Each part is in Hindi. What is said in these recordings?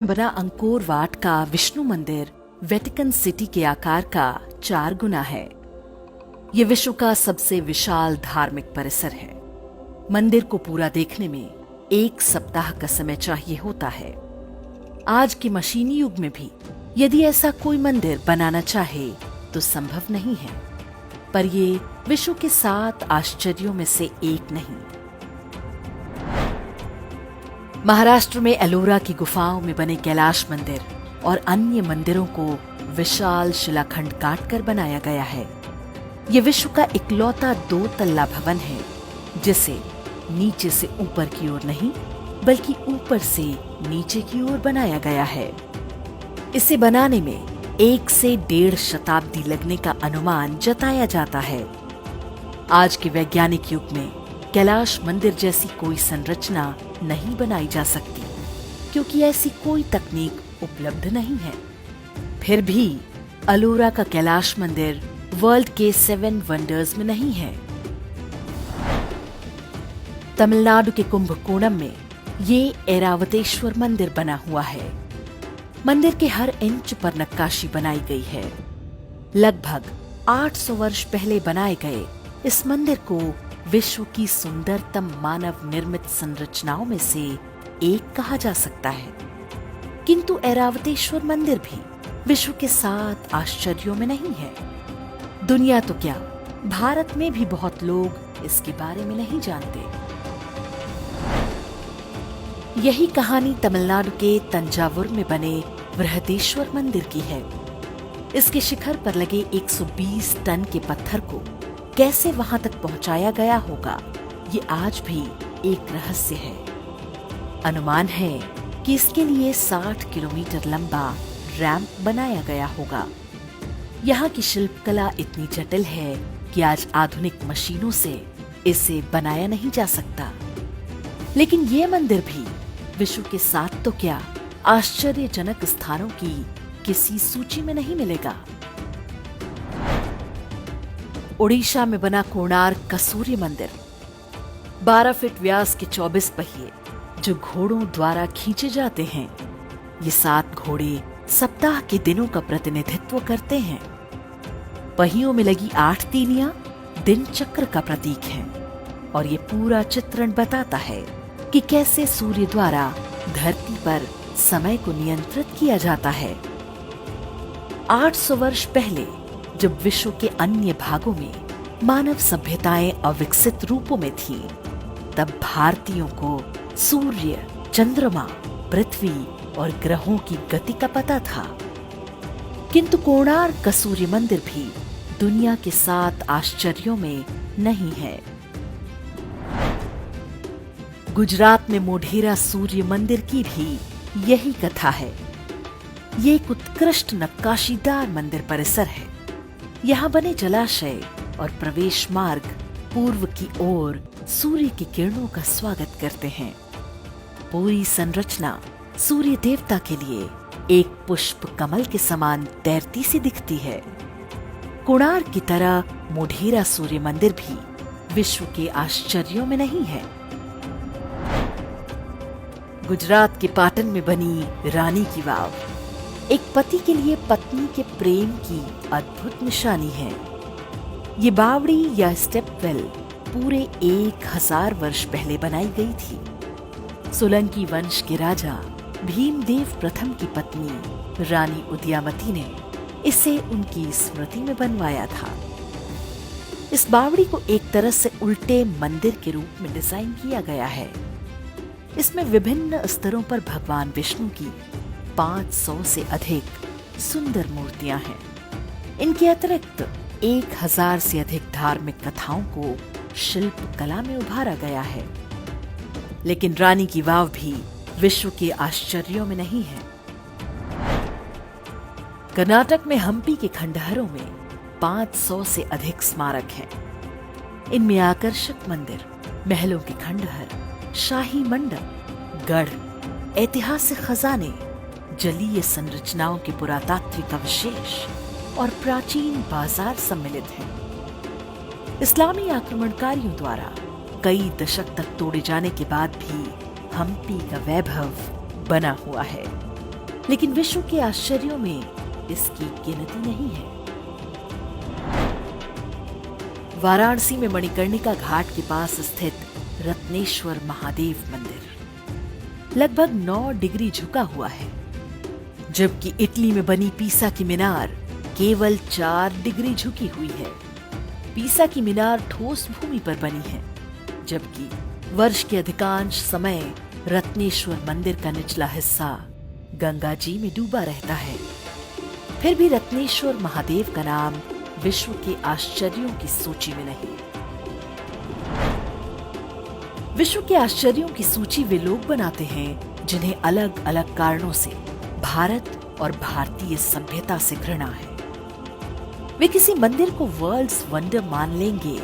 बना अंकोर वाट का विष्णु मंदिर वेटिकन सिटी के आकार का 4 गुना है। ये विश्व का सबसे विशाल धार्मिक परिसर है। मंदिर को पूरा देखने में 1 सप्ताह का समय चाहिए होता है। आज के मशीनी युग में भी यदि ऐसा कोई मंदिर बनाना चाहे तो संभव नहीं है, पर ये विश्व के 7 आश्चर्यों में से एक नहीं। महाराष्ट्र में एलोरा की गुफाओं में बने कैलाश मंदिर और अन्य मंदिरों को विशाल शिलाखंड काटकर बनाया गया है। ये विश्व का इकलौता 2 तल्ला भवन है जिसे नीचे से ऊपर की ओर नहीं बल्कि ऊपर से नीचे की ओर बनाया गया है। इसे बनाने में 1 से 1.5 शताब्दी लगने का अनुमान जताया जाता है। आज के वैज्ञानिक युग में कैलाश मंदिर जैसी कोई संरचना नहीं बनाई जा सकती, क्योंकि ऐसी कोई तकनीक उपलब्ध नहीं है। फिर भी अलोरा का कैलाश मंदिर वर्ल्ड के 7 वंडर्स में नहीं है। तमिलनाडु के कुंभकोणम में ये ऐरावतेश्वर मंदिर बना हुआ है। मंदिर के हर इंच पर नक्काशी बनाई गई है। लगभग 800 वर्ष पहले बनाए गए इस मंदिर को विश्व की सुंदरतम मानव निर्मित संरचनाओं में से एक कहा जा सकता है। किंतु ऐरावतेश्वर मंदिर भी विश्व के 7 आश्चर्यों में नहीं है। दुनिया तो क्या, भारत में भी बहुत लोग इसके बारे में नहीं जानते। यही कहानी तमिलनाडु के तंजावुर में बने बृहदेश्वर मंदिर की है। इसके शिखर पर लगे 120 टन के पत्थर को कैसे वहां तक पहुंचाया गया होगा, ये आज भी एक रहस्य है। अनुमान है कि इसके लिए 60 किलोमीटर लंबा रैंप बनाया गया होगा। यहाँ की शिल्पकला इतनी जटिल है कि आज आधुनिक मशीनों से इसे बनाया नहीं जा सकता। लेकिन ये मंदिर भी विश्व के 7 तो क्या आश्चर्यजनक स्थानों की किसी सूची में नहीं मिलेगा। ओडिशा में बना कोणार्क का सूर्य मंदिर 12 फीट व्यास के 24 पहिए जो घोड़ों द्वारा खींचे जाते हैं। ये 7 घोड़े सप्ताह के दिनों का प्रतिनिधित्व करते हैं। पहियों में लगी 8 तीलियां दिन चक्र का प्रतीक हैं और ये पूरा चित्रण बताता है कि कैसे सूर्य द्वारा धरती पर समय को नियंत्रित किया जाता है। 800 वर्ष पहले जब विश्व के अन्य भागों में मानव सभ्यताएं अविकसित रूपों में थीं, तब भारतीयों को सूर्य, चंद्रमा, पृथ्वी और ग्रहों की गति का पता था। किंतु कोणार्क का सूर्य मंदिर भी दुनिया के 7 आश्चर्यों में नहीं है। गुजरात में मोढेरा सूर्य मंदिर की भी यही कथा है। ये एक उत्कृष्ट नक्काशीदार मंदिर परिसर है। यहाँ बने जलाशय और प्रवेश मार्ग पूर्व की ओर सूर्य की किरणों का स्वागत करते हैं। पूरी संरचना सूर्य देवता के लिए एक पुष्प कमल के समान तैरती सी दिखती है। कोणार्क की तरह मोढेरा सूर्य मंदिर भी विश्व के आश्चर्यों में नहीं है। गुजरात के पाटन में बनी रानी की वाव एक पति के लिए पत्नी के प्रेम की अद्भुत निशानी है। ये बावड़ी या स्टेपवेल पूरे 1000 वर्ष पहले बनाई गई थी। सोलंकी वंश के राजा भीमदेव प्रथम की पत्नी रानी उदयामती ने इसे उनकी स्मृति में बनवाया था। इस बावड़ी को एक तरह से उल्टे मंदिर के रूप में डिजाइन किया गया है। इसमें विभिन्न स्तरों पर भगवान विष्णु की 500 से अधिक सुंदर मूर्तियां हैं। इनके अतिरिक्त 1000 से अधिक धार्मिक कथाओं को शिल्प कला में उभारा गया है। लेकिन रानी की वाव भी विश्व के आश्चर्यों में नहीं है। कर्नाटक में हम्पी के खंडहरों में 500 से अधिक स्मारक हैं। इनमें आकर्षक मंदिर, महलों के खंडहर, शाही मंडप, गढ़, ऐतिहासिक खजाने, जलीय संरचनाओं के पुरातात्विक अवशेष और प्राचीन बाजार सम्मिलित हैं। इस्लामी आक्रमणकारियों द्वारा कई दशक तक तोड़े जाने के बाद भी हम्पी का वैभव बना हुआ है। लेकिन विश्व के आश्चर्यों में इसकी गिनती नहीं है। वाराणसी में मणिकर्णिका घाट के पास स्थित रत्नेश्वर महादेव मंदिर लगभग 9 डिग्री झुका हुआ है, जबकि इटली में बनी पीसा की मीनार केवल 4 डिग्री झुकी हुई है। पीसा की मीनार ठोस भूमि पर बनी है, जबकि वर्ष के अधिकांश समय रत्नेश्वर मंदिर का निचला हिस्सा गंगा जी में डूबा रहता है। फिर भी रत्नेश्वर महादेव का नाम विश्व के आश्चर्यों की सूची में नहीं। विश्व के आश्चर्यों की सूची वे लोग बनाते हैं जिन्हें अलग अलग कारणों से भारत और भारतीय सभ्यता से घृणा है। वे किसी मंदिर को वर्ल्ड्स वंडर मान लेंगे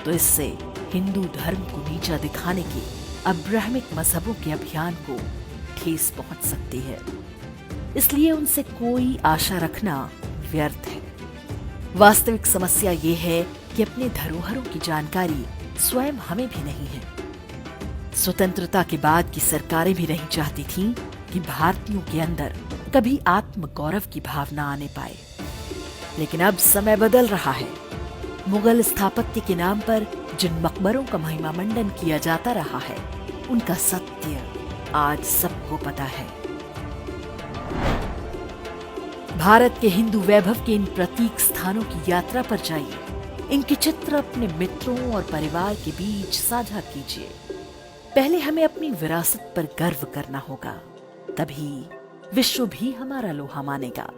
तो इससे हिंदू धर्म को नीचा दिखाने के अब्राहमिक मजहबों के अभियान को ठेस पहुंच सकती है। इसलिए उनसे कोई आशा रखना व्यर्थ है। वास्तविक समस्या ये है कि अपने धरोहरों की जानकारी स्वयं हमें भी नहीं है। स्वतंत्रता के बाद की सरकारें भी नहीं चाहती थीं कि भारतीयों के अंदर कभी आत्मगौरव की भावना आने पाए, लेकिन अब समय बदल रहा है। मुगल स्थापत्य के नाम पर जिन मकबरों का महिमा मंडन किया जाता रहा है, उनका सत्य आज सबको पता है। भारत के हिंदू वैभव के इन प्रतीक स्थानों की यात्रा पर जाइए। इनके चित्र अपने मित्रों और परिवार के बीच साझा कीजिए। पहले हमें अपनी विरासत पर गर्व करना होगा, तभी विश्व भी हमारा लोहा मानेगा।